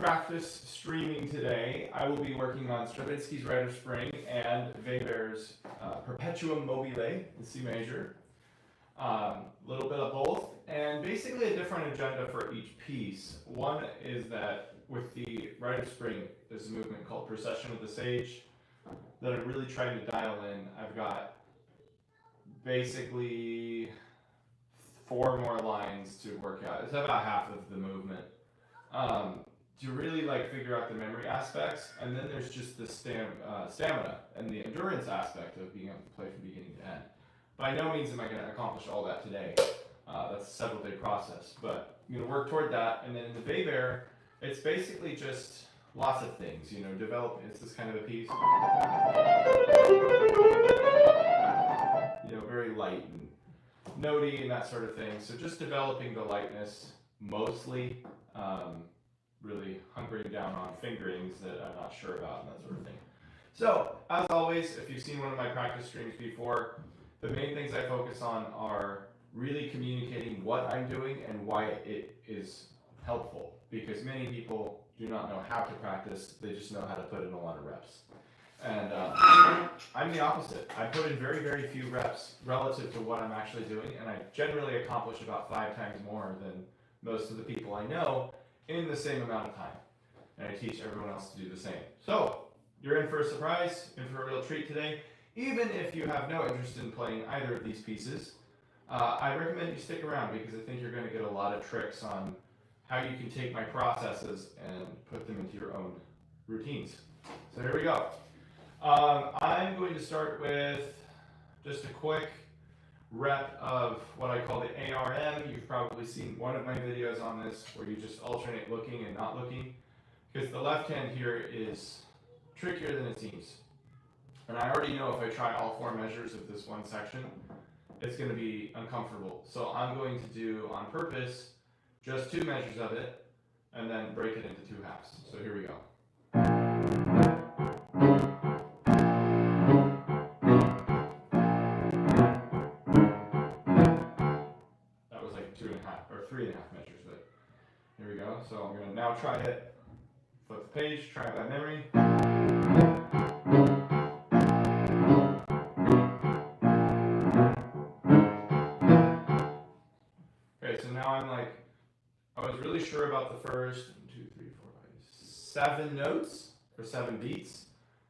practice streaming today, I will be working on Stravinsky's Rite of Spring and Weber's Perpetual mobile in C major. A little bit of both, and basically a different agenda for each piece. One is that with the Rite of Spring, there's a movement called Procession of the Sage that I'm really trying to dial in. I've got basically 4 more lines to work out. It's about half of the movement. To really figure out the memory aspects, and then there's just the stamina and the endurance aspect of being able to play from beginning to end. By no means am I going to accomplish all that today. That's a several-day process, but I'm going to work toward that. And then in the Weber, it's basically just lots of things. Develop. It's this kind of a piece. Very light and notey and that sort of thing. So just developing the lightness mostly. Really hunkering down on fingerings that I'm not sure about and that sort of thing. So, as always, if you've seen one of my practice streams before, the main things I focus on are really communicating what I'm doing and why it is helpful. Because many people do not know how to practice, they just know how to put in a lot of reps. And I'm the opposite. I put in very, very few reps relative to what I'm actually doing, and I generally accomplish about 5 times more than most of the people I know in the same amount of time. And I teach everyone else to do the same. So, you're in for a surprise, in for a real treat today. Even if you have no interest in playing either of these pieces, I recommend you stick around because I think you're going to get a lot of tricks on how you can take my processes and put them into your own routines. So here we go. I'm going to start with just a quick rep of what I call the ARM. You've probably seen one of my videos on this where you just alternate looking and not looking, because the left hand here is trickier than it seems. And I already know if I try all 4 measures of this one section, it's going to be uncomfortable. So I'm going to do, on purpose, just 2 measures of it, and then break it into 2 halves. So here we go. That was like 2.5 or 3.5 measures, but here we go. So I'm going to now try it, flip the page, try it by memory. Okay, so now I'm I was really sure about the first 1, 2, 3, 4, 5, 7 notes or 7 beats,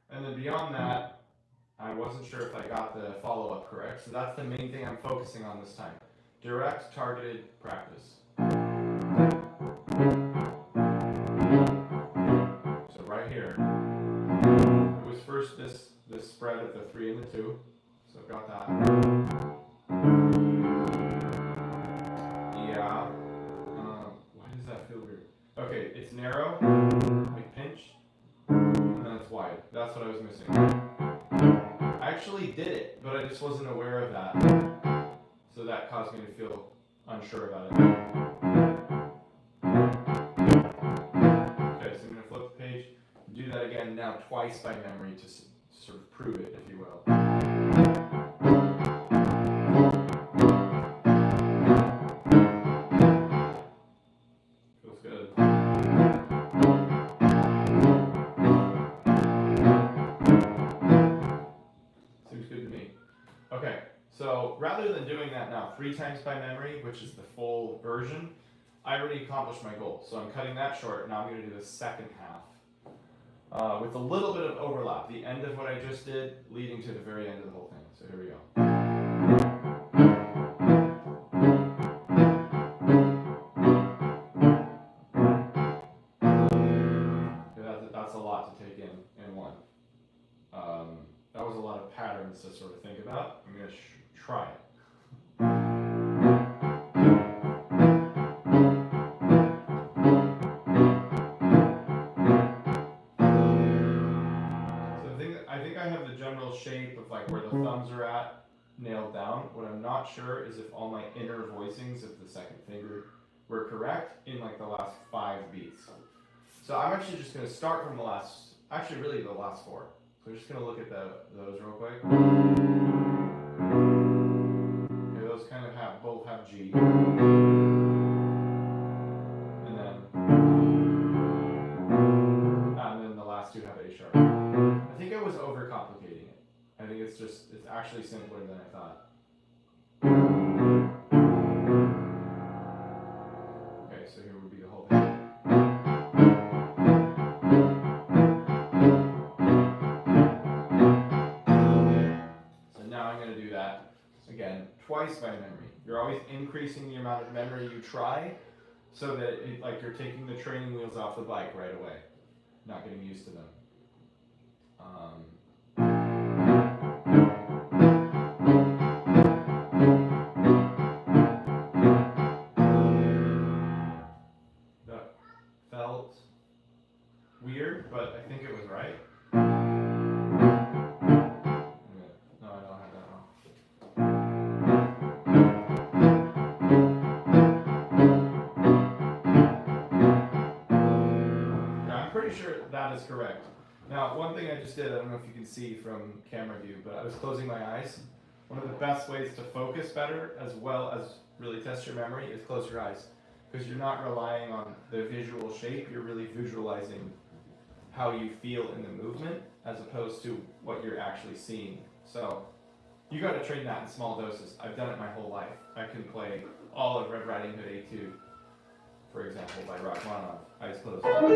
and then beyond that, I wasn't sure if I got the follow-up correct. So that's the main thing I'm focusing on this time. Direct, targeted practice. So right here, it was first this spread of the 3 and the 2. So I've got that. Yeah. Why does that feel weird? Okay, it's narrow, like pinched, and then it's wide. That's what I was missing. I actually did it, but I just wasn't aware of that. So that caused me to feel unsure about it. Okay, so I'm going to flip the page, do that again now twice by memory to sort of prove it, if you will. Feels good. Seems good to me. Okay. So rather than doing that now 3 times by memory, which is the full version, I already accomplished my goal. So I'm cutting that short. Now I'm going to do the second half with a little bit of overlap. The end of what I just did leading to the very end of the whole thing. So here we go. Okay, that's a lot to take in one. That was a lot of patterns to sort of think about. I'm going to try it. So I think I have the general shape of where the thumbs are at nailed down. What I'm not sure is if all my inner voicings of the second finger were correct in the last 5 beats. So I'm actually just going to start from the last 4. So we're just going to look at those real quick. Okay, those kind of both have G. And then it's actually simpler than I thought. Okay, so here would be the whole thing. So now I'm going to do that again twice by memory. You're always increasing the amount of memory you try, so that like you're taking the training wheels off the bike right away, not getting used to them. That felt weird, but I think it was right. No, I don't have that wrong. I'm pretty sure that is correct. Now, one thing I just did, I don't know if you can see from camera view, but I was closing my eyes. One of the best ways to focus better, as well as really test your memory, is close your eyes. Because you're not relying on the visual shape, you're really visualizing how you feel in the movement, as opposed to what you're actually seeing. So, you got to train that in small doses. I've done it my whole life. I can play all of Red Riding Hood Etude, for example, by Rachmaninoff, eyes closed. And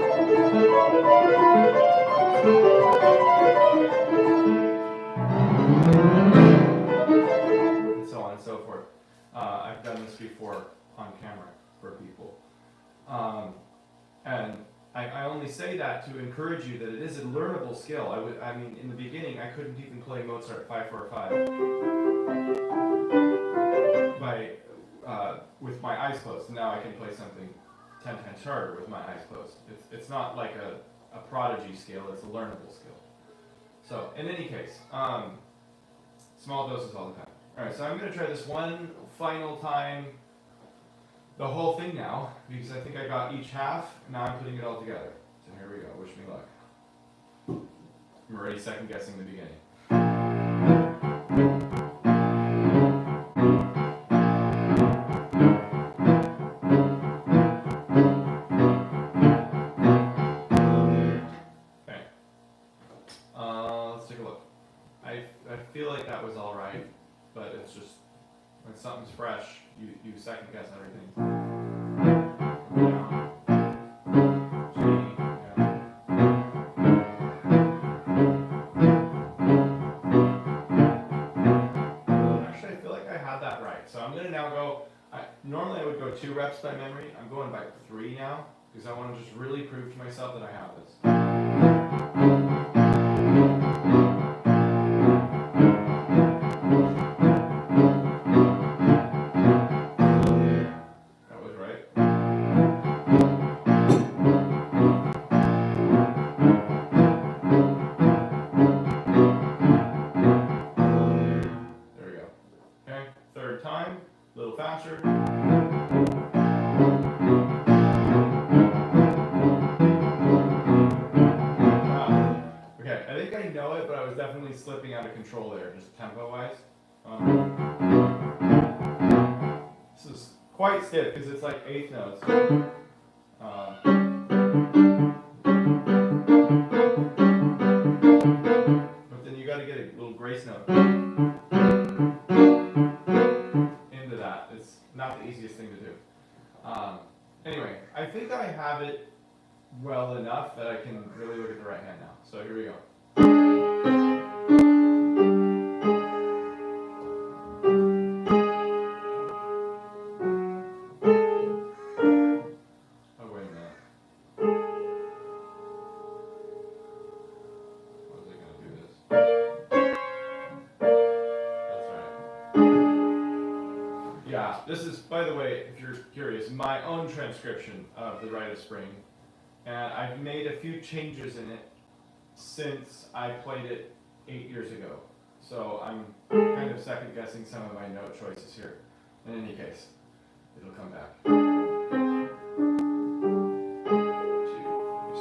so on and so forth. I've done this before on camera for people. And I only say that to encourage you that it is a learnable skill. I mean, in the beginning, I couldn't even play Mozart 545 with my eyes closed. Now I can play something 10 times harder with my eyes closed. It's not like a prodigy skill, it's a learnable skill. So, in any case, small doses all the time. Alright, so I'm going to try this one final time, the whole thing now, because I think I got each half, now I'm putting it all together. So here we go, wish me luck. I'm already second guessing the beginning. I feel like that was all right, but it's just when something's fresh, you second guess everything. Yeah. G, yeah. Actually, I feel like I had that right, so I'm going to now go. Normally I would go 2 reps by memory. I'm going by 3 now because I want to just really prove to myself that I have this. Slipping out of control there, just tempo-wise. This is quite stiff because it's like 8th notes. But then you got to get a little grace note into that. It's not the easiest thing to do. Anyway, I think I have it well enough that I can really look at the right hand now. So here we go. This is, by the way, if you're curious, my own transcription of the Rite of Spring, and I've made a few changes in it since I played it 8 years ago. So I'm kind of second guessing some of my note choices here. In any case, it'll come back.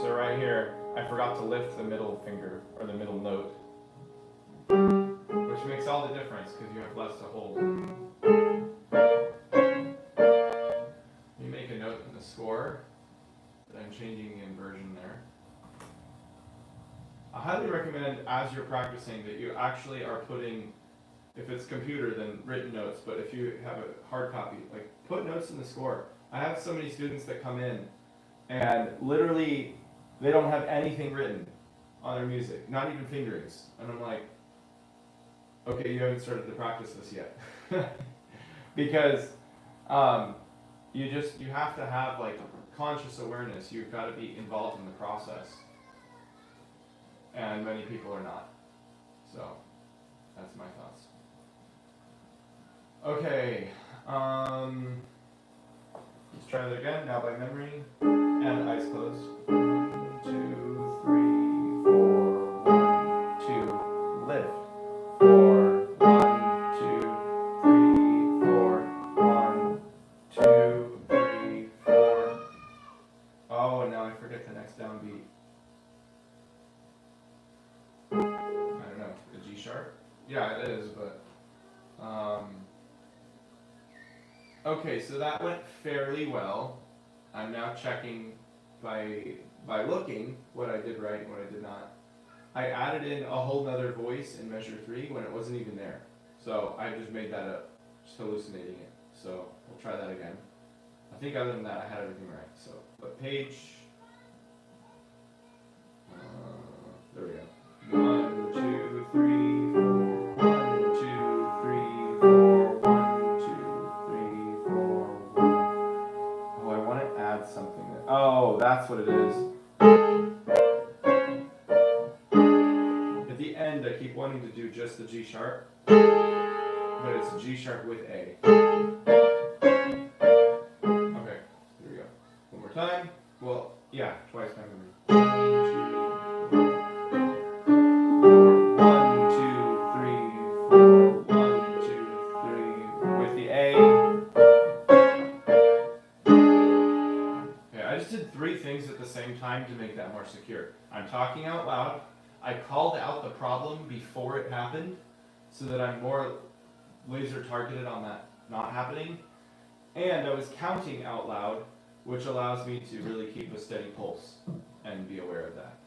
So right here, I forgot to lift the middle finger, or the middle note, which makes all the difference because you have less to hold. Score, but I'm changing the inversion there. I highly recommend as you're practicing that you actually are putting, if it's computer, then written notes, but if you have a hard copy, like put notes in the score. I have so many students that come in and literally they don't have anything written on their music, not even fingerings. And I'm like, okay, you haven't started to practice this yet. Because you have to have like conscious awareness. You've got to be involved in the process. And many people are not. So that's my thoughts. Okay, let's try that again, now by memory, and eyes closed. 1, 2, 3, 4, 1, 2, lift. 4, 1, 2, 3, 4, 1, 2, 3, 4. Oh, and now I forget the next downbeat. I don't know, the G sharp? Yeah, it is, but okay, so that went fairly well. I'm now checking by looking what I did right and what I did not. I added in a whole nother voice in measure 3 when it wasn't even there. So I just made that up, just hallucinating it. So we'll try that again. I think other than that I had everything right. So, but page, there we go. 1, 2, 3, 4, 1, 2, 3, 4, 1, 2, 3, 4, 1. Oh, I want to add something there. Oh, that's what it is. At the end, I keep wanting to do just the G sharp, but it's G sharp with A. Okay, here we go. One more time. Well, yeah, twice by memory. 3 things at the same time to make that more secure. I'm talking out loud. I called out the problem before it happened so that I'm more laser targeted on that not happening. And I was counting out loud, which allows me to really keep a steady pulse and be aware of that.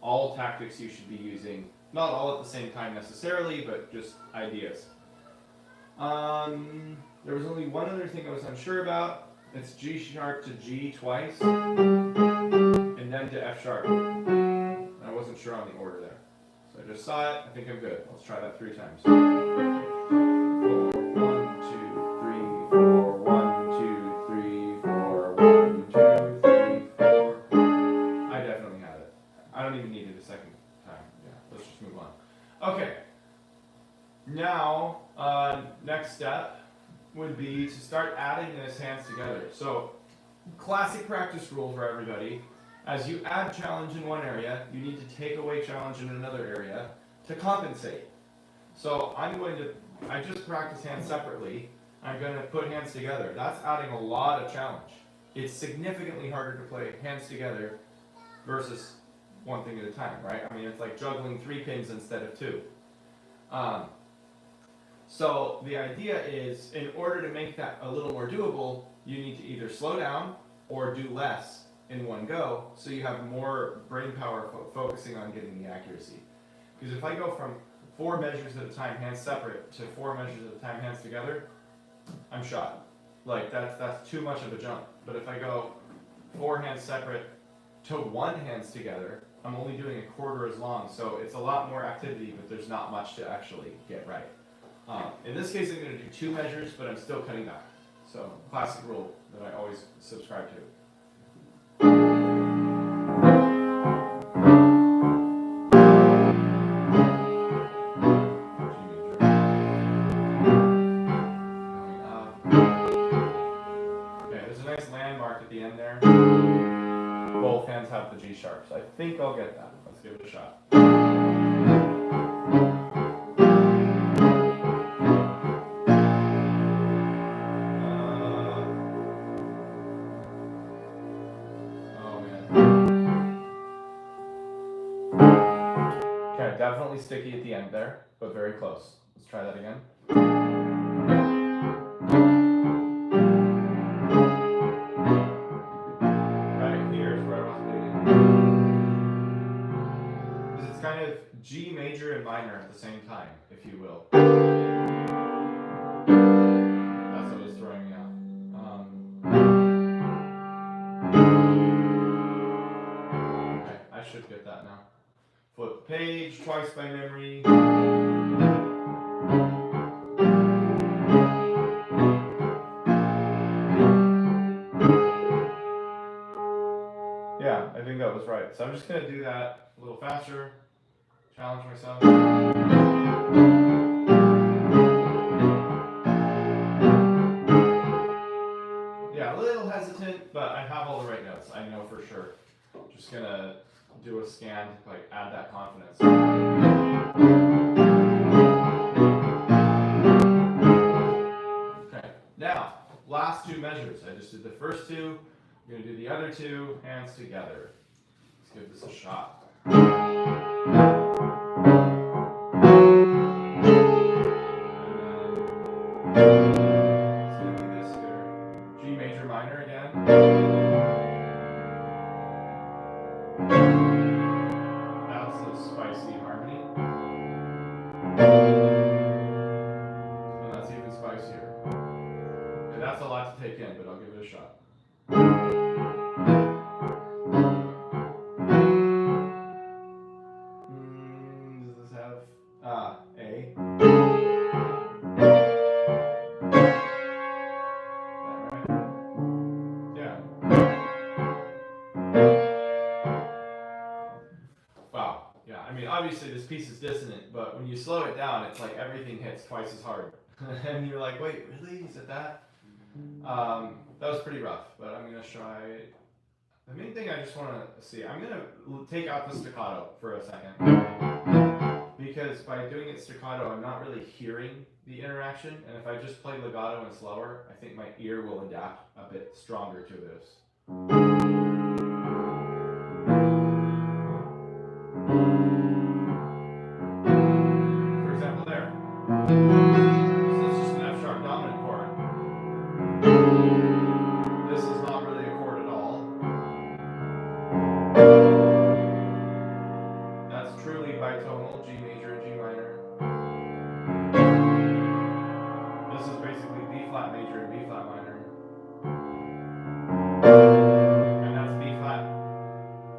All tactics you should be using, not all at the same time necessarily, but just ideas. There was only one other thing I was unsure about. It's G sharp to G twice, and then to F sharp. I wasn't sure on the order there. So I just saw it, I think I'm good. Let's try that 3 times. 4, 1, 2, 3, 4, 1, 2, 3, 4, 1, 2, 3, 4. I definitely had it. I don't even need it a second time. Yeah, let's just move on. Okay. Now, next step would be to start adding this hands together. So, classic practice rule for everybody. As you add challenge in one area, you need to take away challenge in another area to compensate. So I just practice hands separately. I'm going to put hands together. That's adding a lot of challenge. It's significantly harder to play hands together versus one thing at a time, right? I mean, it's like juggling 3 pins instead of 2. So the idea is, in order to make that a little more doable, you need to either slow down or do less in one go, so you have more brain power focusing on getting the accuracy. Because if I go from 4 measures at a time, hands separate, to 4 measures at a time, hands together, I'm shot. Like, that's too much of a jump. But if I go 4 hands separate to 1 hands together, I'm only doing a quarter as long, so it's a lot more activity, but there's not much to actually get right. In this case, I'm going to do 2 measures, but I'm still cutting back. So, classic rule that I always subscribe to. Okay, there's a nice landmark at the end there. Both hands have the G sharp, so I think I'll get that. Let's give it a shot. Definitely sticky at the end there, but very close. Let's try that again. Right here is where I wasn't getting it. Because it's kind of G major and minor at the same time, if you will. That's what was throwing me off. Okay, I should get that now. Flip the page twice by memory. Yeah, I think that was right. So I'm just going to do that a little faster, challenge myself. Yeah, a little hesitant, but I have all the right notes. I know for sure. Just going to do a scan, like add that confidence. Okay, now, last two measures. I just did the first two. I'm going to do the other two, hands together. Let's give this a shot. It's going to be this here. G major minor again. That's the spicy harmony. And that's even spicier. Okay, that's a lot to take in, but I'll give it a shot. Does this have A? Right? Yeah. Wow. Yeah. I mean, obviously this piece is dissonant, but when you slow it down, it's like everything hits twice as hard, and you're like, wait, really? Is it that? That was pretty rough, but I'm gonna try. The main thing I just want to see, I'm going to take out the staccato for a second, because by doing it staccato, I'm not really hearing the interaction, and if I just play legato and slower, I think my ear will adapt a bit stronger to this. For example, there. So it's just an F sharp dominant chord. This is not really a chord at all. That's truly bitonal, G major and G minor. This is basically B flat major and B flat minor. And that's B flat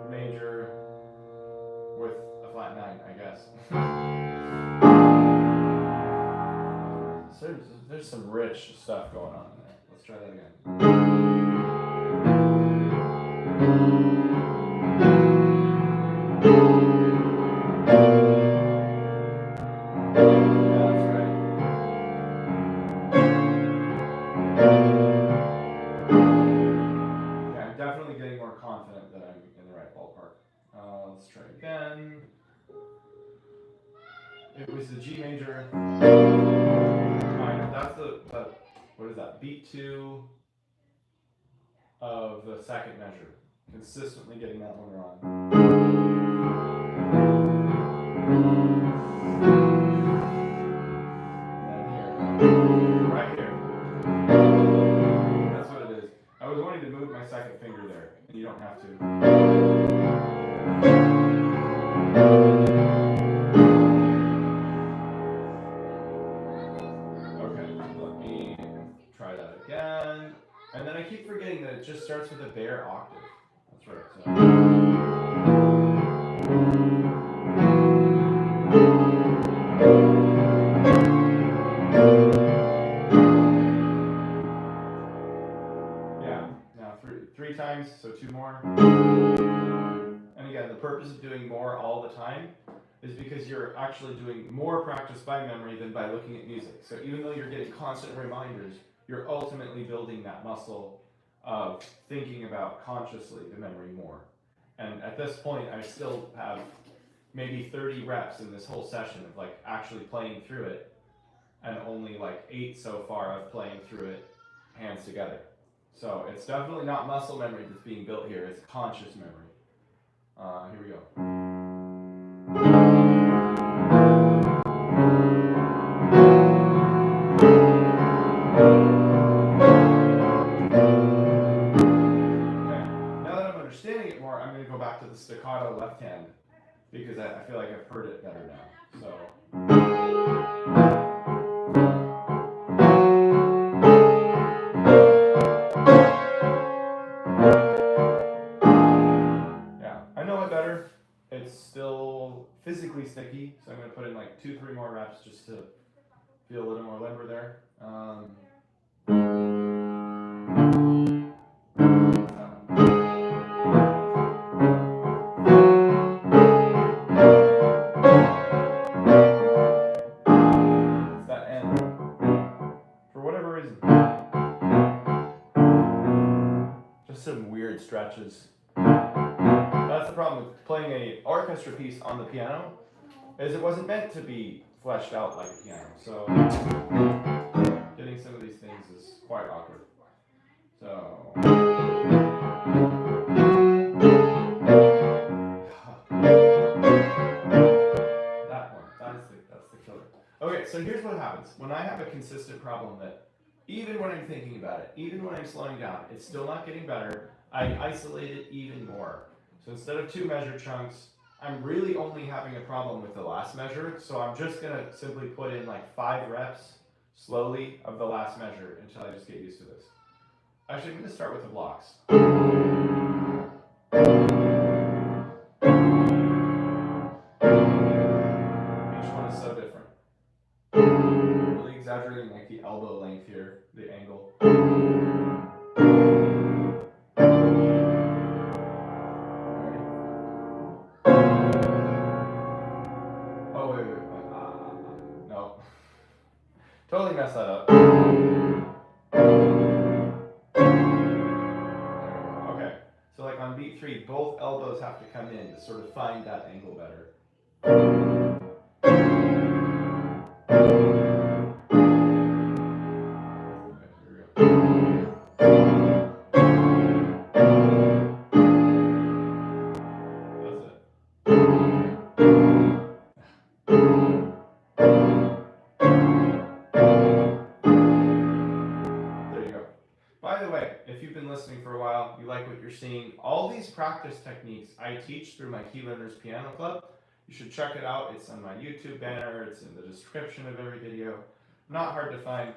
major with a flat 9, I guess. So there's some rich stuff going on in there. Let's try that again. Let's try again. It was the G major minor. That's the what is that? Beat 2 of the second measure. Consistently getting that one wrong. And here, right here. That's what it is. I was wanting to move my second finger there, and you don't have to. Okay, let me try that again. And then I keep forgetting that it just starts with a bare octave. That's right. So. Yeah, now three times, so 2 more. And again, the purpose of doing more all the time is because you're actually doing more practice by memory than by looking at music. So even though you're getting constant reminders, you're ultimately building that muscle of thinking about consciously the memory more. And at this point, I still have maybe 30 reps in this whole session of like actually playing through it, and only like 8 so far of playing through it hands together. So it's definitely not muscle memory that's being built here, it's conscious memory. Here we go. Okay, now that I'm understanding it more, I'm going to go back to the staccato left hand because I feel like I've heard it better now. So. Yeah, I know it better. It's still physically sticky, so I'm going to put in like 2-3 more reps just to feel a little more limber there. It's that end. For whatever reason. Just some weird stretches. That's the problem with playing an orchestra piece on the piano, is it wasn't meant to be fleshed out like a piano. So getting some of these things is quite awkward. So that one, that's the killer. Okay, so here's what happens. When I have a consistent problem that even when I'm thinking about it, even when I'm slowing down, it's still not getting better, I isolate it even more. So instead of 2 measure chunks, I'm really only having a problem with the last measure, so I'm just going to simply put in like 5 reps slowly of the last measure until I just get used to this. Actually, I'm going to start with the blocks. Each one is so different. Really exaggerating like the elbow length here, the angle. No. Totally messed that up. Okay. So like on beat 3, both elbows have to come in to sort of find that angle better. Okay, here we go. That's it. There you go. By the way, if you've been listening for a while, you like what you're seeing, all these practice techniques I teach through my Key Learners Piano Club. You should check it out. It's on my YouTube banner. It's in the description of every video. Not hard to find,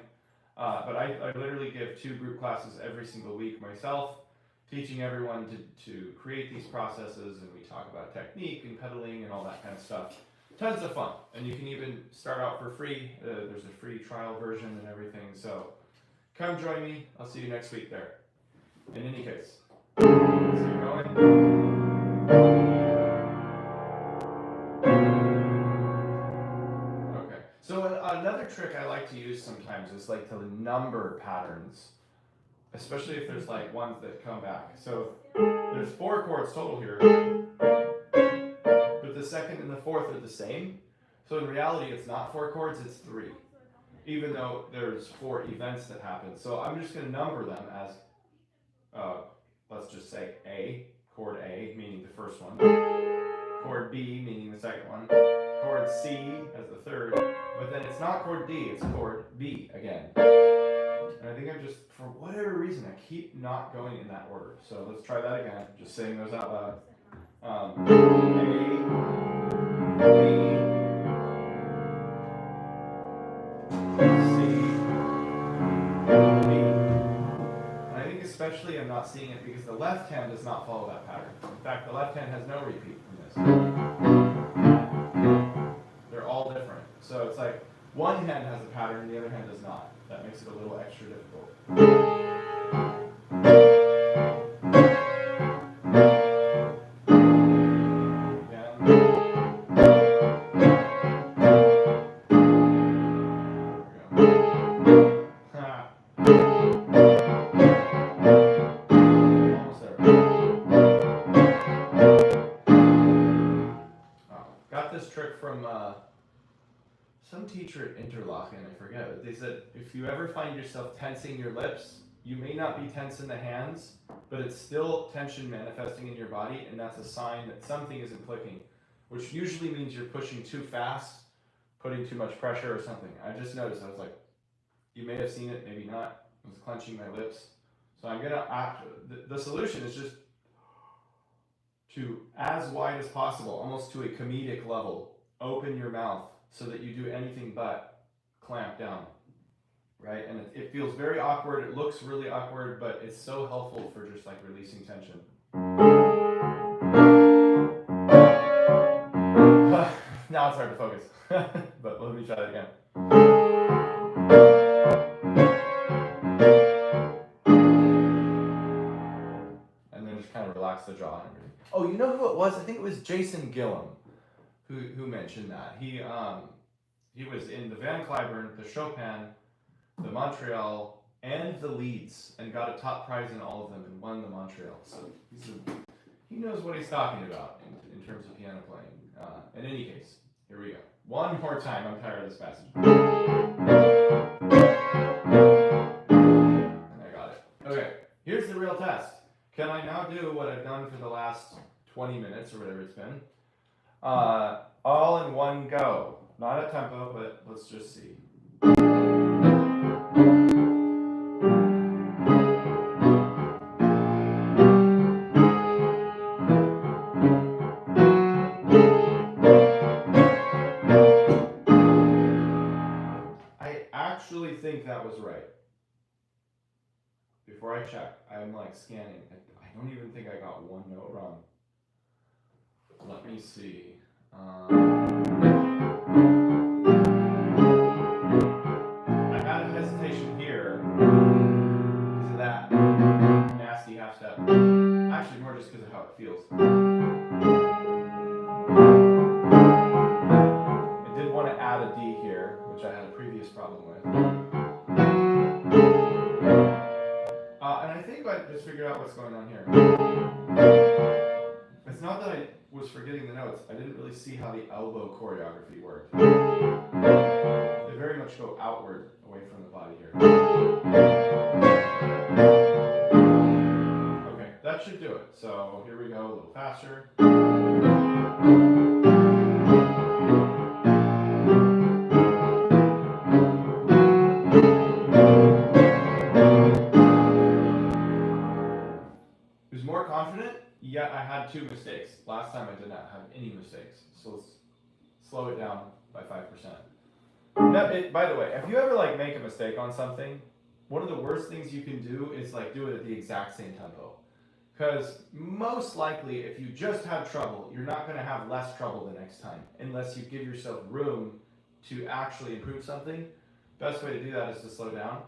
but I literally give 2 group classes every single week myself, teaching everyone to create these processes, and we talk about technique and pedaling and all that kind of stuff. Tons of fun, and you can even start out for free. There's a free trial version and everything, so come join me. I'll see you next week there. In any case, let's keep going. Okay, so another trick I like to use sometimes is like to number patterns, especially if there's like ones that come back. So there's 4 chords total here, but the second and the fourth are the same. So in reality, it's not 4 chords, it's 3, even though there's 4 events that happen. So I'm just going to number them as, let's just say A, chord A, meaning the first one, chord B, meaning the second one, chord C as the third, but then it's not chord D, it's chord B again. And I think I'm just, for whatever reason, I keep not going in that order. So let's try that again, just saying those out loud. A, B, C, B. And I think especially I'm not seeing it because the left hand does not follow that pattern. In fact, the left hand has no repeat from this. They're all different. So it's like one hand has a pattern and the other hand does not. That makes it a little extra difficult. From some teacher at Interlaken, I forget. They said if you ever find yourself tensing your lips, you may not be tense in the hands, but it's still tension manifesting in your body, and that's a sign that something isn't clicking, which usually means you're pushing too fast, putting too much pressure or something. I just noticed, I was like, you may have seen it, maybe not. I was clenching my lips. So I'm gonna the solution is just to as wide as possible, almost to a comedic level. Open your mouth so that you do anything but clamp down, right? And it feels very awkward. It looks really awkward, but it's so helpful for just like releasing tension. Now it's hard to focus, but let me try that again. And then just kind of relax the jaw and everything. Oh, you know who it was? I think it was Jason Gillum who mentioned that. He was in the Van Cliburn, the Chopin, the Montreal, and the Leeds, and got a top prize in all of them and won the Montreal. So he knows what he's talking about in terms of piano playing. In any case, here we go. One more time. I'm tired of this passage. And I got it. Okay, here's the real test. Can I now do what I've done for the last 20 minutes or whatever it's been? All in one go. Not a tempo, but let's just see. I actually think that was right. Before I check, I'm like scanning. I don't even think I got one note wrong. Let me see. I had a hesitation here because of that nasty half step. Actually, more just because of how it feels. I did want to add a D here, which I had a previous problem with. And I think I just figured out what's going on here. It's not that I was forgetting the notes. I didn't really see how the elbow choreography worked. They very much go outward away from the body here. Okay, that should do it. So here we go, a little faster. Who's more confident? Yeah, I had 2 mistakes. Last time I did not have any mistakes. So let's slow it down by 5%. Now, by the way, if you ever like make a mistake on something, one of the worst things you can do is like do it at the exact same tempo. Because most likely, if you just have trouble, you're not going to have less trouble the next time, unless you give yourself room to actually improve something. Best way to do that is to slow down.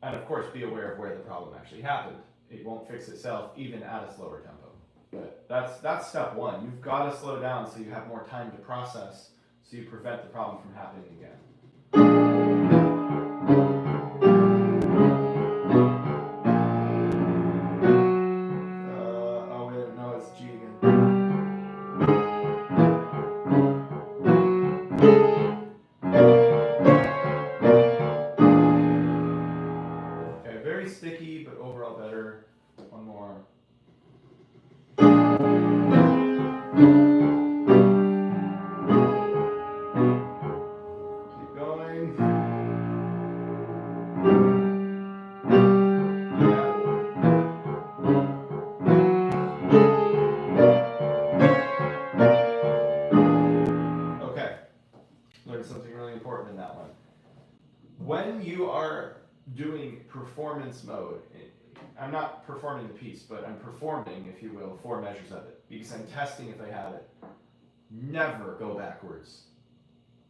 And of course, be aware of where the problem actually happened. It won't fix itself even at a slower tempo. But that's step one. You've got to slow down so you have more time to process, so you prevent the problem from happening again. Oh wait, no, it's G again. Okay, very sticky, but overall better. One more. Keep going. Yeah. Okay. Learned something really important in that one. When you are doing performance mode, I'm not performing the piece, but I'm performing, if you will, 4 measures of it, because I'm testing if I have it. Never go backwards.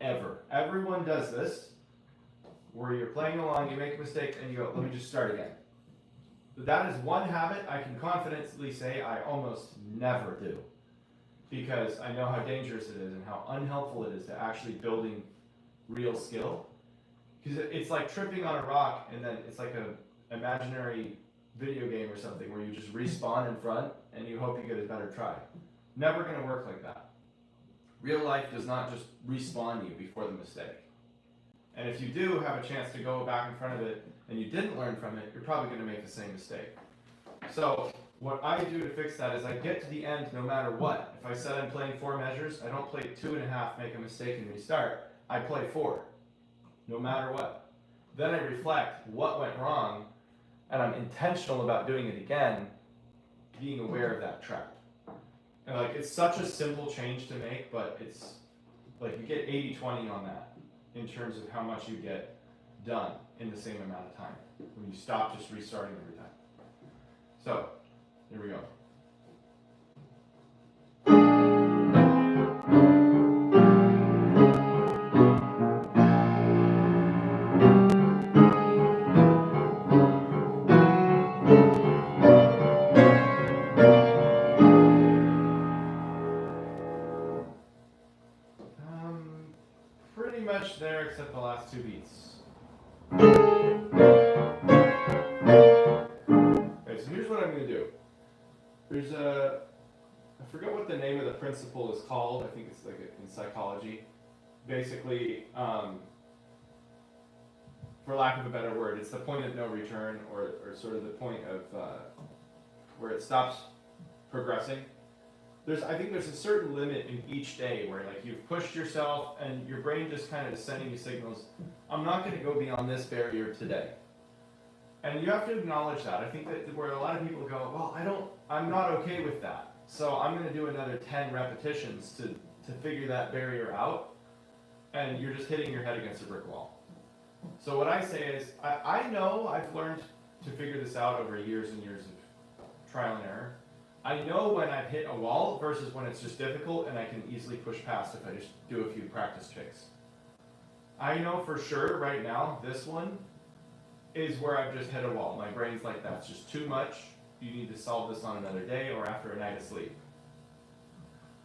Ever. Everyone does this, where you're playing along, you make a mistake, and you go, let me just start again. That is one habit I can confidently say I almost never do, because I know how dangerous it is and how unhelpful it is to actually building real skill. Because it's like tripping on a rock, and then it's like an imaginary video game or something where you just respawn in front and you hope you get a better try. Never going to work like that. Real life does not just respawn you before the mistake. And if you do have a chance to go back in front of it and you didn't learn from it, you're probably going to make the same mistake. So what I do to fix that is I get to the end no matter what. If I said I'm playing 4 measures, I don't play 2.5, make a mistake and restart. I play 4, no matter what. Then I reflect what went wrong, and I'm intentional about doing it again, being aware of that trap. it's such a simple change to make, but it's like you get 80-20 on that in terms of how much you get done in the same amount of time when you stop just restarting every time. So, here we go. Pretty much there except the last two beats. Okay, so here's what I'm going to do. There's I forget what the name of the principle is called. I think it's like in psychology. Basically, for lack of a better word, it's the point of no return, or sort of the point of where it stops progressing. I think there's a certain limit in each day where like you've pushed yourself and your brain just kind of is sending you signals, I'm not going to go beyond this barrier today. And you have to acknowledge that. I think that where a lot of people go, well, I'm not okay with that. So I'm going to do another 10 repetitions to figure that barrier out. And you're just hitting your head against a brick wall. So what I say is, I know I've learned to figure this out over years and years of trial and error. I know when I've hit a wall versus when it's just difficult and I can easily push past if I just do a few practice kicks. I know for sure right now, this one is where I've just hit a wall. My brain's like, that's just too much. You need to solve this on another day or after a night of sleep.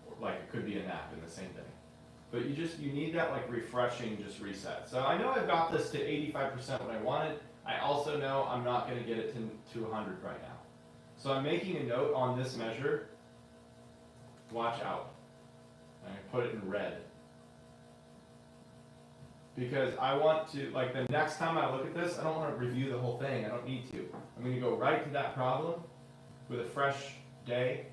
Or like it could be a nap in the same day. But you need that like refreshing just reset. So I know I've got this to 85% what I wanted. I also know I'm not going to get it to 100 right now. So I'm making a note on this measure, watch out. I put it in red. Because I want to, like the next time I look at this, I don't want to review the whole thing, I don't need to. I'm going to go right to that problem with a fresh day,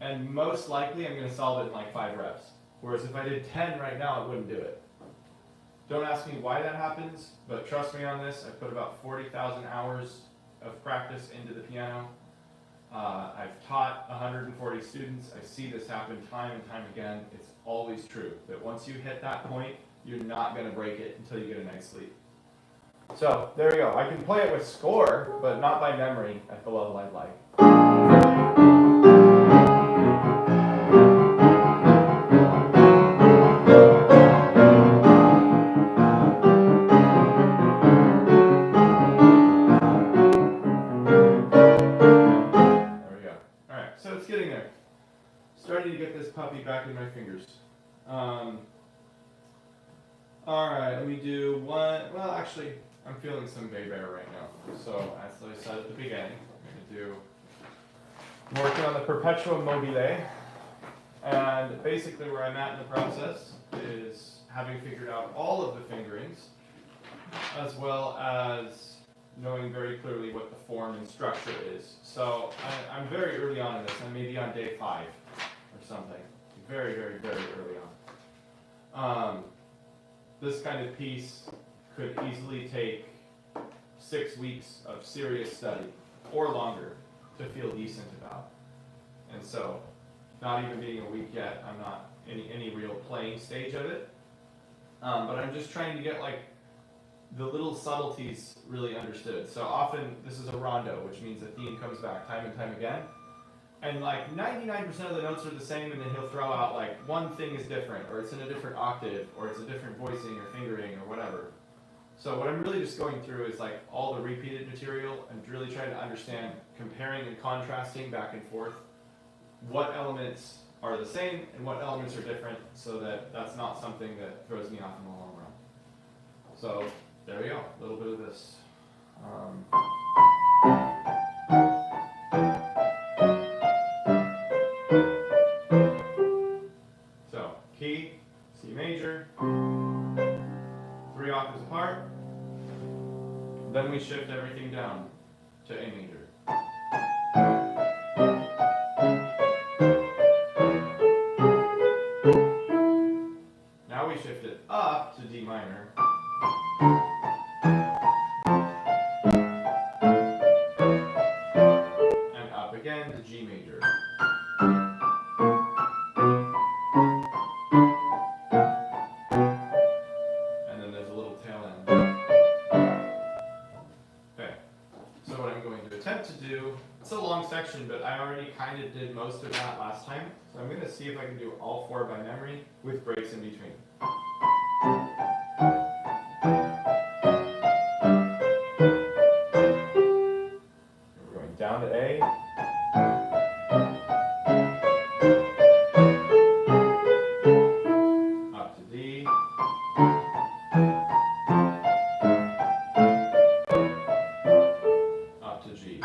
and most likely I'm going to solve it in like 5 reps. Whereas if I did 10 right now, I wouldn't do it. Don't ask me why that happens, but trust me on this, I put about 40,000 hours of practice into the piano. I've taught 140 students. I see this happen time and time again. It's always true that once you hit that point, you're not going to break it until you get a night's sleep. So there you go. I can play it with score, but not by memory at the level I'd like. Starting to get this puppy back in my fingers. Alright, let me do one. Well, actually, I'm feeling some Weber right now. So, as I said at the beginning, I'm working on the Perpetual mobile. And basically, where I'm at in the process is having figured out all of the fingerings, as well as knowing very clearly what the form and structure is. So, I'm very early on in this. I may be on day 5. Something very, very, very early on. This kind of piece could easily take 6 weeks of serious study or longer to feel decent about. And so, not even being a week yet, I'm not in any real playing stage of it. But I'm just trying to get like the little subtleties really understood. So often this is a rondo, which means the theme comes back time and time again. And like 99% of the notes are the same, and then he'll throw out like one thing is different, or it's in a different octave, or it's a different voicing or fingering or whatever. So what I'm really just going through is like all the repeated material and really trying to understand, comparing and contrasting back and forth, what elements are the same and what elements are different, so that that's not something that throws me off in the long run. So there we go, a little bit of this. So, key, C major, 3 octaves apart, then we shift everything down to A major. Now we shift it up to D minor. And up again to G major. most of that last time, so I'm going to see if I can do all 4 by memory with breaks in between. We're going down to A. Up to D. Up to G.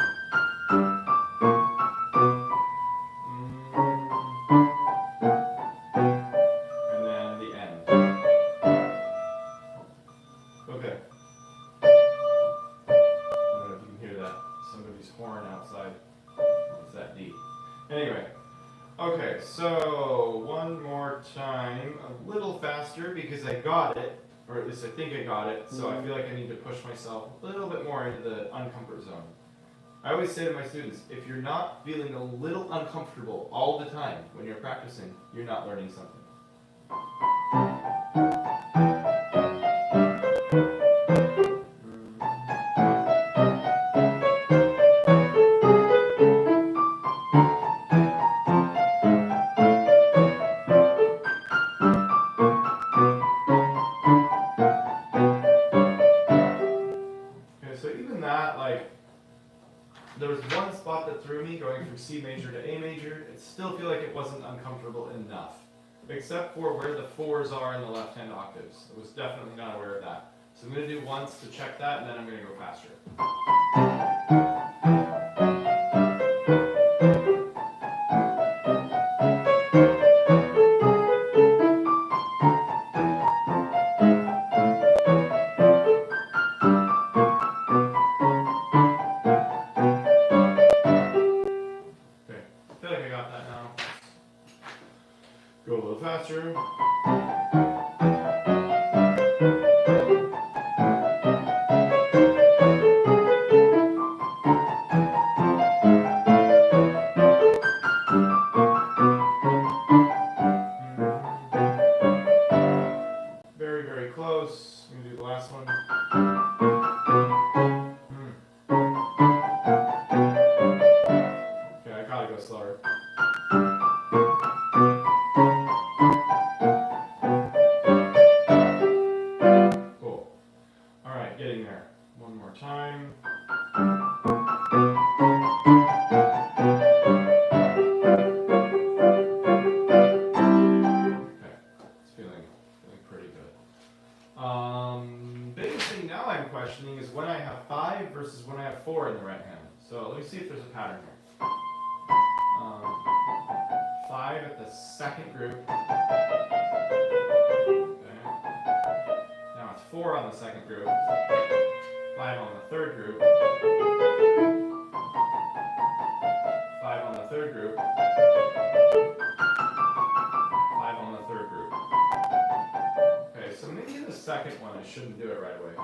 Okay. I don't know if you can hear that. Somebody's horn outside. It's that D. Anyway. Okay, so one more time. A little faster because I got it. Or at least I think I got it. So I feel like I need to push myself a little bit more into the uncomfort zone. I always say to my students, if you're not feeling a little uncomfortable all the time when you're practicing, you're not learning something. There was one spot that threw me going from C major to A major. It still feel like it wasn't uncomfortable enough, except for where the 4s are in the left-hand octaves. I was definitely not aware of that. So I'm going to do once to check that, and then I'm going to go faster. Go a little faster. Very, very close. I'm going to do the last one. Okay, I gotta go slower. Time. Okay, it's feeling pretty good. Biggest thing now I'm questioning is when I have 5 versus when I have 4 in the right hand. So let me see if there's a pattern here. 5 at the second group. Okay. Now it's 4 on the second group. 5 on the third group. 5 on the third group. 5 on the third group. Okay, so maybe the second one I shouldn't do it right away.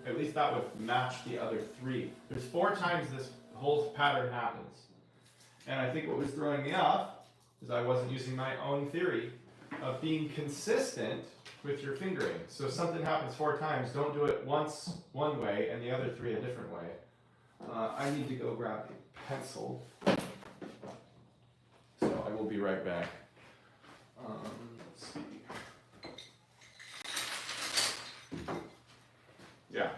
At least that would match the other 3. There's 4 times this whole pattern happens. And I think what was throwing me off is I wasn't using my own theory of being consistent with your fingering. So if something happens 4 times, don't do it once one way and the other 3 a different way. I need to go grab a pencil. So I will be right back. Let's see. Yeah,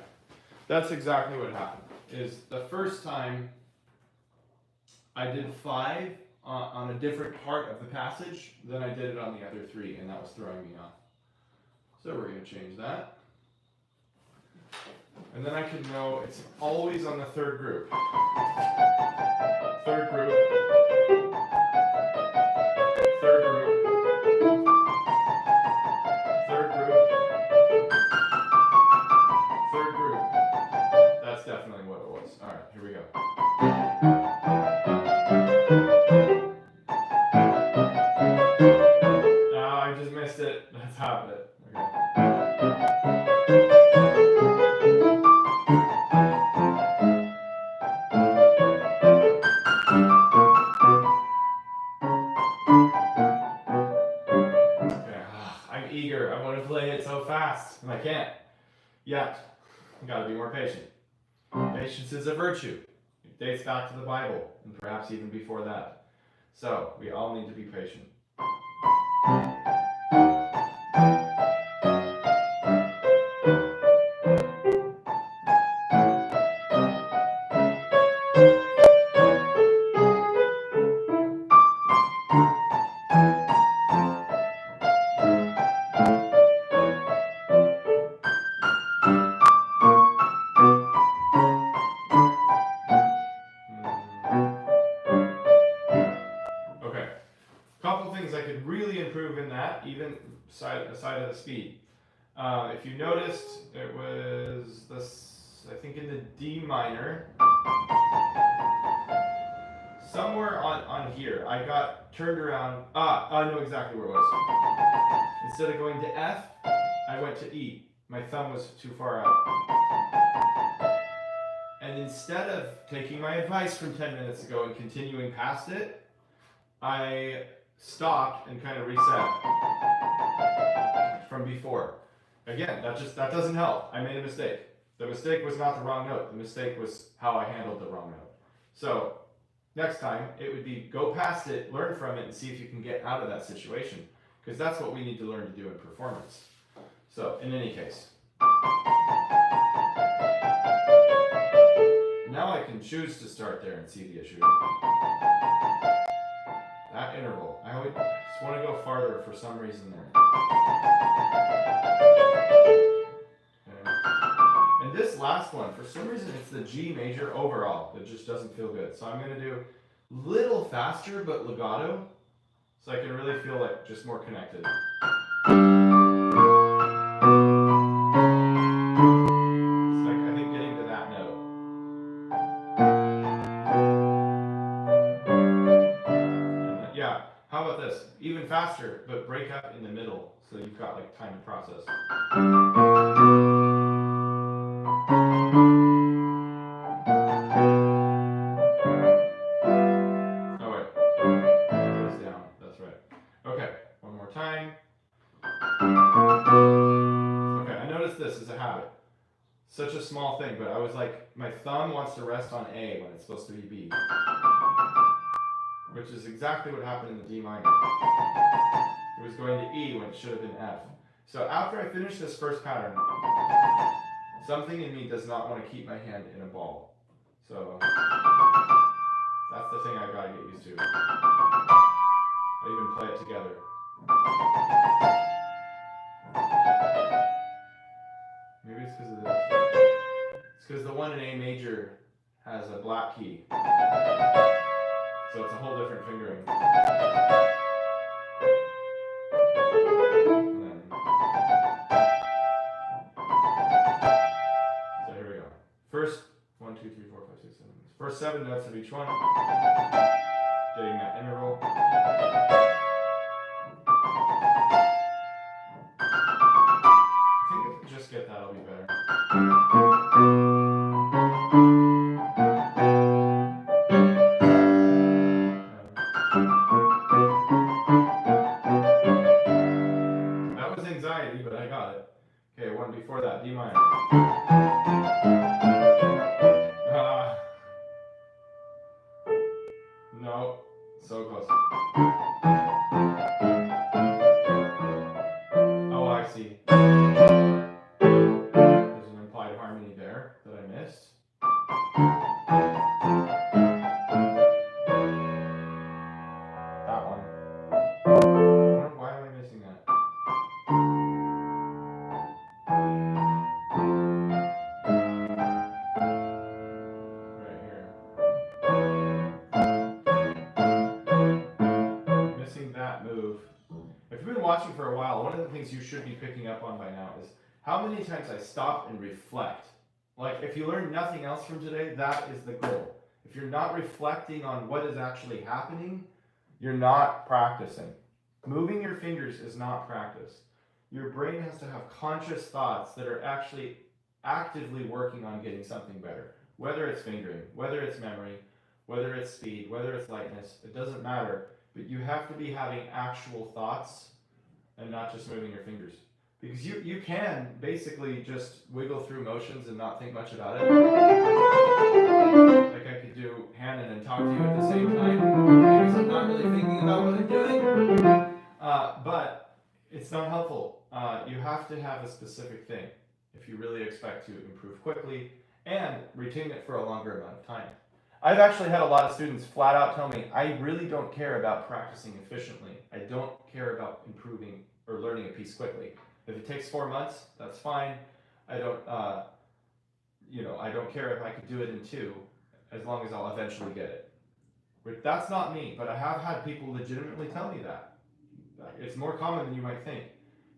that's exactly what happened. Is the first time I did 5 on a different part of the passage than I did it on the other 3, and that was throwing me off. So we're going to change that. And then I can know it's always on the third group. Third group. Third group. Third group. Third group. That's definitely what it was. All right, here we go. I just missed it. Let's have it. Okay. I'm eager. I want to play it so fast, and I can't. Yet, you gotta be more patient. Patience is a virtue. dates back to the Bible, and perhaps even before that. So we all need to be patient. Even aside of the speed. If you noticed, it was this, I think in the D minor, somewhere on here, I got turned around. I know exactly where it was. Instead of going to F, I went to E. My thumb was too far out. And instead of taking my advice from 10 minutes ago and continuing past it, I stopped and kind of reset from before. Again, that doesn't help. I made a mistake. The mistake was not the wrong note. The mistake was how I handled the wrong note. So next time it would be go past it, learn from it, and see if you can get out of that situation, because that's what we need to learn to do in performance. So in any case, now I can choose to start there and see the issue. That interval. I just want to go farther for some reason there. Okay. And this last one, for some reason, it's the G major overall. It just doesn't feel good. So I'm going to do a little faster, but legato, so I can really feel like just more connected. It's like, I think, getting to that note. Yeah, how about this? Even faster, but break up in the middle, so you've got like time to process. Oh wait, it goes down, that's right. Okay, one more time. Okay, I noticed this is a habit. Such a small thing, but I was like, my thumb wants to rest on A when it's supposed to be B. Which is exactly what happened in the D minor. It was going to E when it should have been F. So after I finish this first pattern, something in me does not want to keep my hand in a ball. So that's the thing I've got to get used to. I even play it together. Maybe it's because of this. It's because the one in A major has a black key. So it's a whole different fingering. And then, so here we go. First 1, 2, 3, 4, 5, 6, 7. First 7 notes of each one. Getting that interval. I think if I just get that, I'll be better. That was anxiety, but I got it. Okay, one before that, D minor. No, so close. Oh, I see. There's an implied harmony there that I missed. That one. Why am I missing that? Right here. Missing that move. If you've been watching for a while, one of the things you should be picking up on by now is how many times I stop and reflect. Like, if you learn nothing else from today, that is the goal. If you're not reflecting on what is actually happening, you're not practicing. Moving your fingers is not practice. Your brain has to have conscious thoughts that are actually actively working on getting something better. Whether it's fingering, whether it's memory, whether it's speed, whether it's lightness, it doesn't matter. But you have to be having actual thoughts and not just moving your fingers. Because you can basically just wiggle through motions and not think much about it. Like I could do Hannon and talk to you at the same time because I'm not really thinking about what I'm doing. But it's not helpful. You have to have a specific thing if you really expect to improve quickly and retain it for a longer amount of time. I've actually had a lot of students flat out tell me, I really don't care about practicing efficiently. I don't care about improving or learning a piece quickly. If it takes 4 months, that's fine. I don't, I don't care if I could do it in 2, as long as I'll eventually get it. But that's not me, but I have had people legitimately tell me that. It's more common than you might think.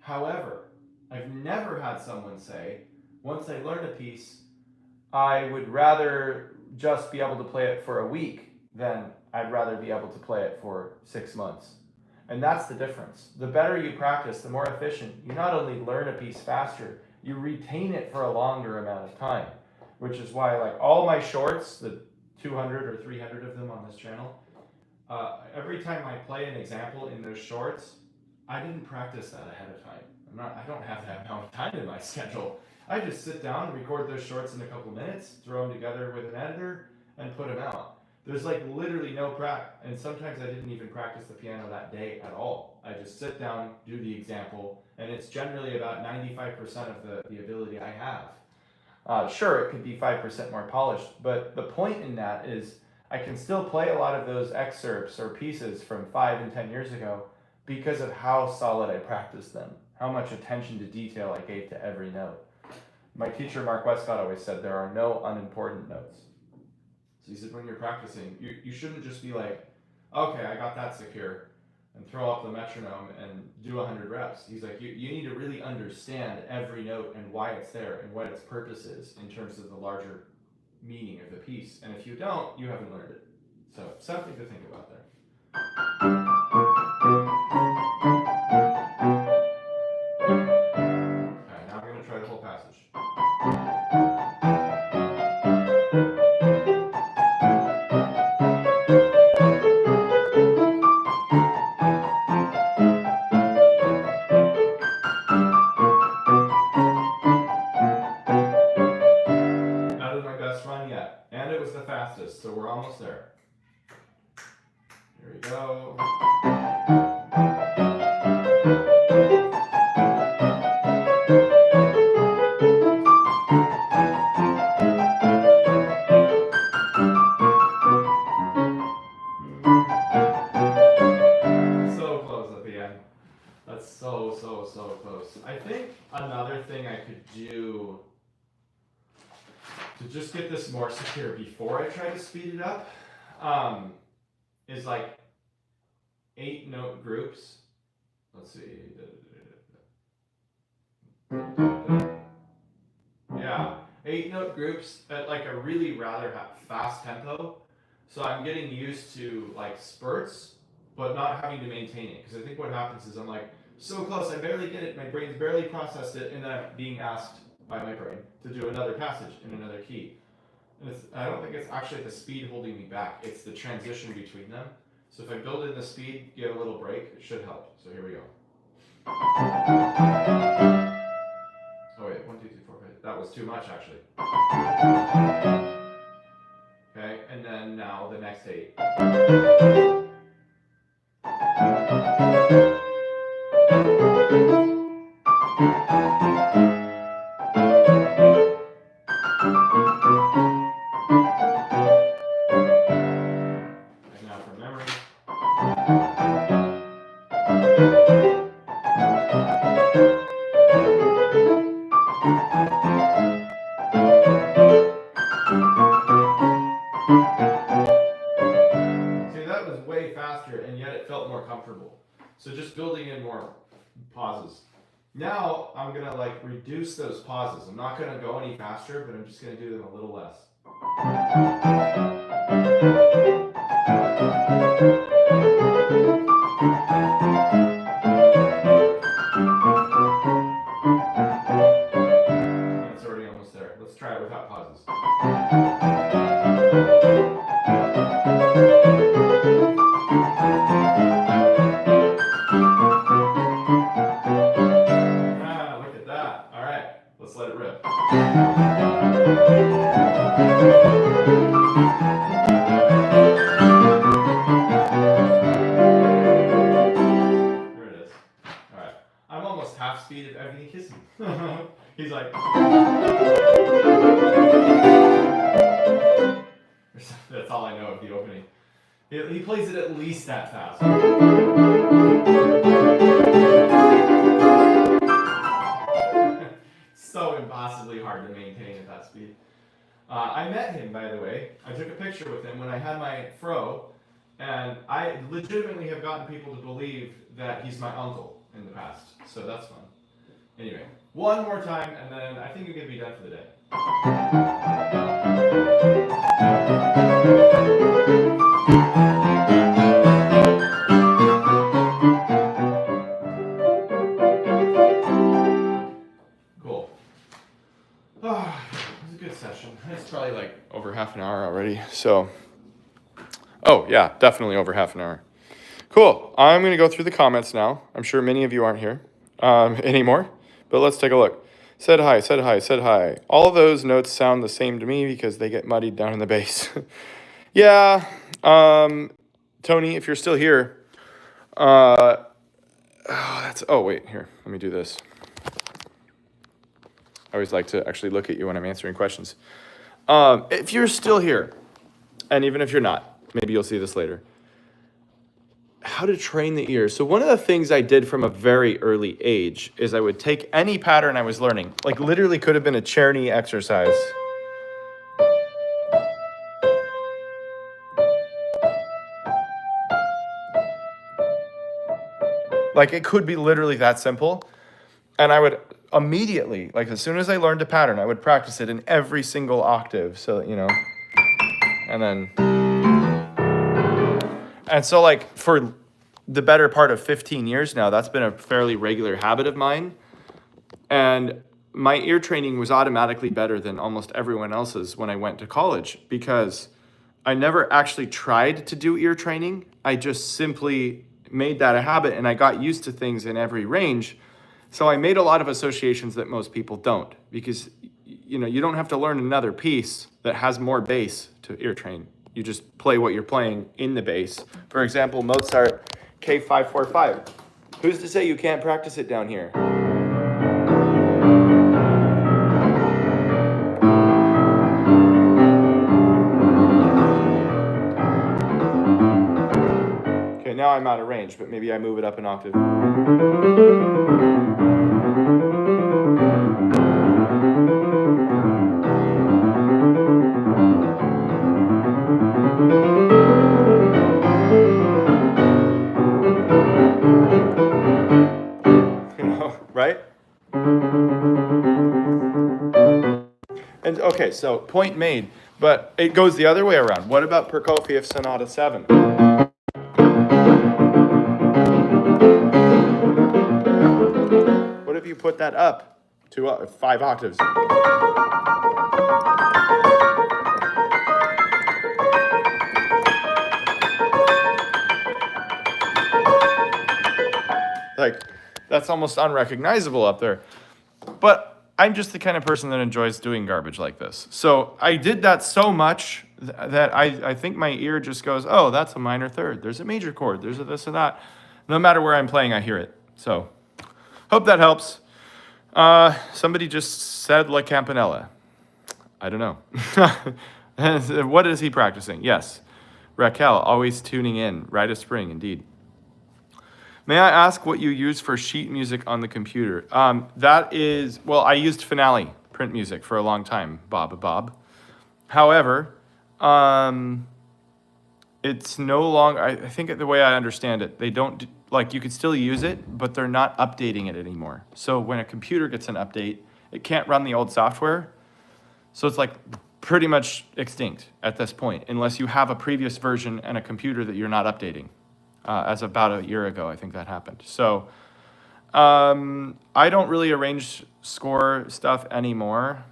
However, I've never had someone say, once I learn a piece, I would rather just be able to play it for a week than I'd rather be able to play it for 6 months. And that's the difference. The better you practice, the more efficient. You not only learn a piece faster, you retain it for a longer amount of time, which is why like all my shorts, the 200 or 300 of them on this channel, every time I play an example in those shorts, I didn't practice that ahead of time. I don't have that amount of time in my schedule. I just sit down and record those shorts in a couple minutes, throw them together with an editor, and put them out. There's like literally no practice, and sometimes I didn't even practice the piano that day at all. I just sit down, do the example, and it's generally about 95% of the ability I have. Sure, it could be 5% more polished, but the point in that is I can still play a lot of those excerpts or pieces from 5 and 10 years ago because of how solid I practiced them, how much attention to detail I gave to every note. My teacher, Mark Westcott, always said there are no unimportant notes. So he said when you're practicing, you shouldn't just be like, okay, I got that secure, and throw up the metronome and do 100 reps. He's like, you need to really understand every note and why it's there and what its purpose is in terms of the larger meaning of the piece. And if you don't, you haven't learned it. So something to think about there. Okay, now I'm going to try the whole passage. So we're almost there. Here we go. So close at the end. That's so close. I think another thing I could do to just get this more secure before I try to speed it up, is like 8-note groups. Let's see. Yeah, 8-note groups at like a really rather fast tempo. So I'm getting used to like spurts, but not having to maintain it. Because I think what happens is I'm like, so close, I barely get it, my brain's barely processed it, and then I'm being asked by my brain to do another passage in another key. And I don't think it's actually the speed holding me back, it's the transition between them. So if I build in the speed, give a little break, it should help. So here we go. Oh wait, 1, 2, 3, 4, 5. That was too much actually. Okay, and then now the next 8. So just building in more pauses. Now I'm gonna like reduce those pauses. I'm not gonna go any faster, but I'm just gonna do them a little less. It's already almost there. Let's try it without pauses. He plays it at least that fast. So impossibly hard to maintain at that speed. I met him, by the way. I took a picture with him when I had my fro, and I legitimately have gotten people to believe that he's my uncle in the past. So that's fun. Anyway, one more time, and then I think you're going to be done for the day. Cool. Oh, it was a good session. It's probably like over half an hour already. So, oh yeah, definitely over half an hour. Cool. I'm going to go through the comments now. I'm sure many of you aren't here anymore, but let's take a look. Said hi, said hi, said hi. All of those notes sound the same to me because they get muddied down in the bass. Yeah, Tony, if you're still here, oh, wait, here, let me do this. I always like to actually look at you when I'm answering questions. If you're still here, and even if you're not, maybe you'll see this later. How to train the ear. So one of the things I did from a very early age is I would take any pattern I was learning, like literally could have been a Czerny exercise. Like it could be literally that simple. And I would immediately, like as soon as I learned a pattern, I would practice it in every single octave. So that, you know, and then, and so like for the better part of 15 years now, that's been a fairly regular habit of mine. And my ear training was automatically better than almost everyone else's when I went to college because I never actually tried to do ear training. I just simply made that a habit and I got used to things in every range. So I made a lot of associations that most people don't because, you know, you don't have to learn another piece that has more bass to ear train. You just play what you're playing in the bass. For example, Mozart K545. Who's to say you can't practice it down here? Okay, now I'm out of range, but maybe I move it up an octave. Right? And okay, so point made, but it goes the other way around. What about Prokofiev Sonata 7? What if you put that up to 5 octaves? Like, that's almost unrecognizable up there. But I'm just the kind of person that enjoys doing garbage like this. So I did that so much that I think my ear just goes, oh, that's a minor third. There's a major chord. There's a this or that. No matter where I'm playing, I hear it. So hope that helps. Somebody just said La Campanella. I don't know. What is he practicing? Yes. Raquel, always tuning in. Rite of Spring, indeed. May I ask what you use for sheet music on the computer? That is, well, I used Finale print music for a long time, Bob. However, it's no longer, I think the way I understand it, they don't, like you could still use it, but they're not updating it anymore. So when a computer gets an update, it can't run the old software. So it's like pretty much extinct at this point, unless you have a previous version and a computer that you're not updating. As about a year ago, I think that happened. So I don't really arrange score stuff anymore,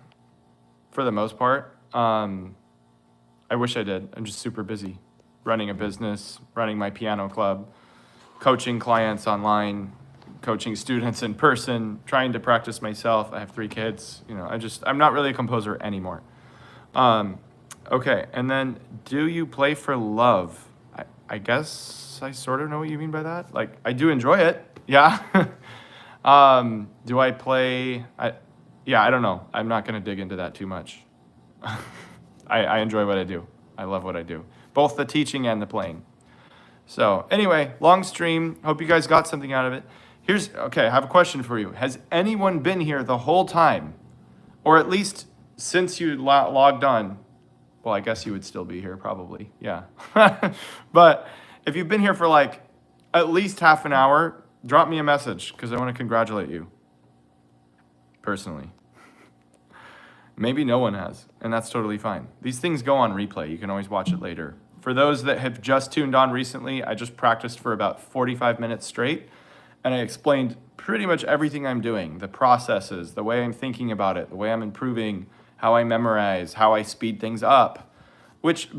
for the most part. I wish I did. I'm just super busy running a business, running my piano club, coaching clients online, coaching students in person, trying to practice myself. I have 3 kids. You know, I'm not really a composer anymore. Okay, and then do you play for love? I guess I sort of know what you mean by that. Like, I do enjoy it. Yeah. Do I play? I don't know. I'm not going to dig into that too much. I enjoy what I do. I love what I do. Both the teaching and the playing. So anyway, long stream. Hope you guys got something out of it. Okay, I have a question for you. Has anyone been here the whole time? Or at least since you logged on? Well, I guess you would still be here probably, yeah. But if you've been here for like at least half an hour, drop me a message because I want to congratulate you personally. Maybe no one has, and that's totally fine. These things go on replay. You can always watch it later. For those that have just tuned on recently, I just practiced for about 45 minutes straight, and I explained pretty much everything I'm doing, the processes, the way I'm thinking about it, the way I'm improving, how I memorize, how I speed things up, which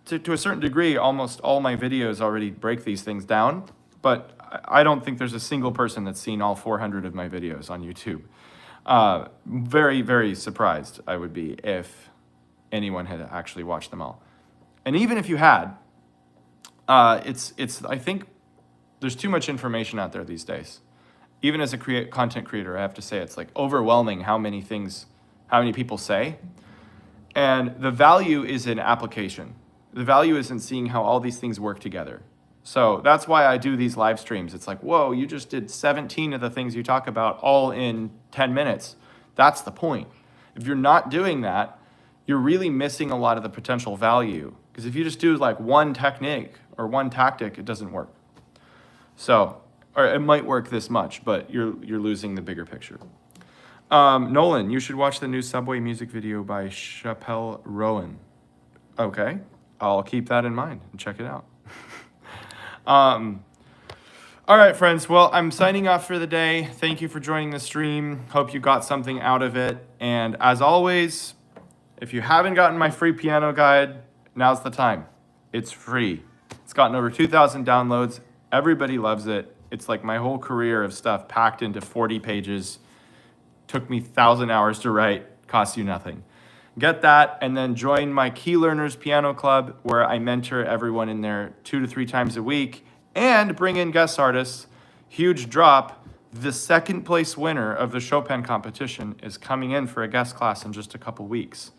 to a certain degree, almost all my videos already break these things down, but I don't think there's a single person that's seen all 400 of my videos on YouTube. Very, very surprised I would be if anyone had actually watched them all. And even if you had, I think there's too much information out there these days. Even as a content creator, I have to say it's like overwhelming how many people say. And the value is in application. The value is in seeing how all these things work together. So that's why I do these live streams. It's like, whoa, you just did 17 of the things you talk about all in 10 minutes. That's the point. If you're not doing that, you're really missing a lot of the potential value. Because if you just do like one technique or one tactic, it doesn't work. So, or it might work this much, but you're losing the bigger picture. Nolan, you should watch the new Subway music video by Chappelle Rowan. Okay, I'll keep that in mind and check it out. All right, friends. Well, I'm signing off for the day. Thank you for joining the stream. Hope you got something out of it. And as always, if you haven't gotten my free piano guide, now's the time. It's free. It's gotten over 2,000 downloads. Everybody loves it. It's like my whole career of stuff packed into 40 pages. Took me 1,000 hours to write. Costs you nothing. Get that, and then join my Key Learners Piano Club, where I mentor everyone in there 2 to 3 times a week, and bring in guest artists. Huge drop. The second place winner of the Chopin competition is coming in for a guest class in just a couple weeks.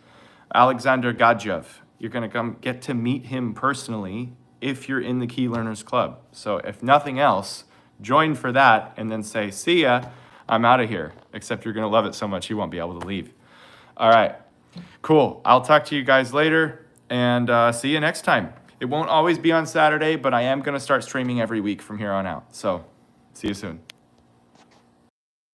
Alexander Gadjev. You're gonna come get to meet him personally if you're in the Key Learners Club. So if nothing else, join for that and then say, see ya, I'm out of here. Except you're gonna love it so much you won't be able to leave. All right. Cool. I'll talk to you guys later and see you next time. It won't always be on Saturday, but I am going to start streaming every week from here on out. So see you soon.